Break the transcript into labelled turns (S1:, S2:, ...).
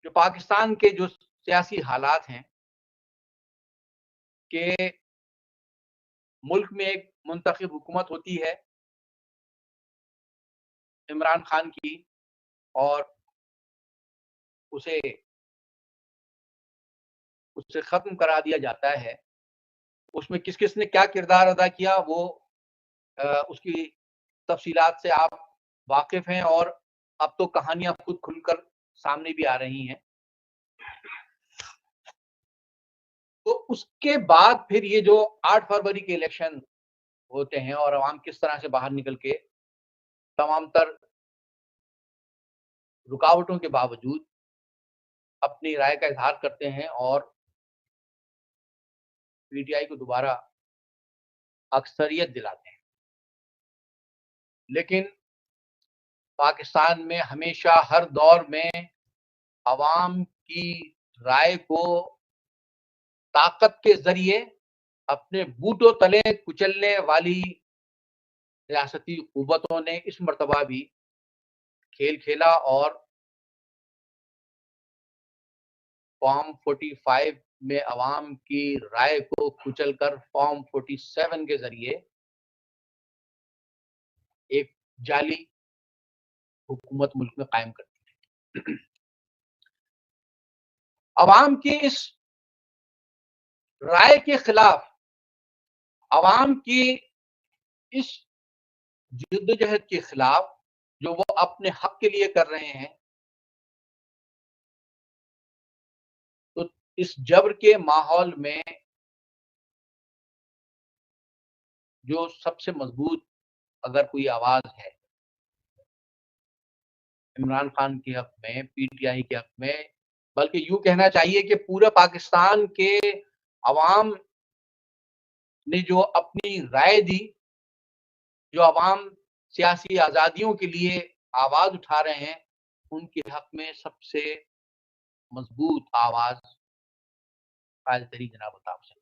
S1: جو پاکستان کے جو سیاسی حالات ہیں کہ ملک میں ایک منتخب حکومت ہوتی ہے عمران خان کی، اور اسے ختم کرا دیا جاتا ہے. اس میں کس کس نے کیا کردار ادا کیا وہ اس کی تفصیلات سے آپ واقف ہیں، اور اب تو کہانیاں خود کھل کر سامنے بھی آ رہی ہیں. تو اس کے بعد پھر یہ جو 8 فروری کے الیکشن ہوتے ہیں اور عوام کس طرح سے باہر نکل کے تمام تر رکاوٹوں کے باوجود اپنی رائے کا اظہار کرتے ہیں اور پی ٹی آئی کو دوبارہ اکثریت دلاتے ہیں. لیکن پاکستان میں ہمیشہ ہر دور میں عوام کی رائے کو طاقت کے ذریعے اپنے بوٹوں تلے کچلنے والی ریاستی قوتوں نے اس مرتبہ بھی کھیل کھیلا اور فارم 45 میں عوام کی رائے کو کچل کر فارم 47 کے ذریعے ایک جعلی حکومت ملک میں قائم کرتی ہے. عوام کی اس رائے کے خلاف، عوام کی اس جدوجہد کے خلاف جو وہ اپنے حق کے لیے کر رہے ہیں، تو اس جبر کے ماحول میں جو سب سے مضبوط اگر کوئی آواز ہے عمران خان کے حق میں، پی ٹی آئی کے حق میں، بلکہ یوں کہنا چاہیے کہ پورے پاکستان کے عوام نے جو اپنی رائے دی، جو عوام سیاسی آزادیوں کے لیے آواز اٹھا رہے ہیں، ان کے حق میں سب سے مضبوط آواز قائد تحریک جناب الطاف سے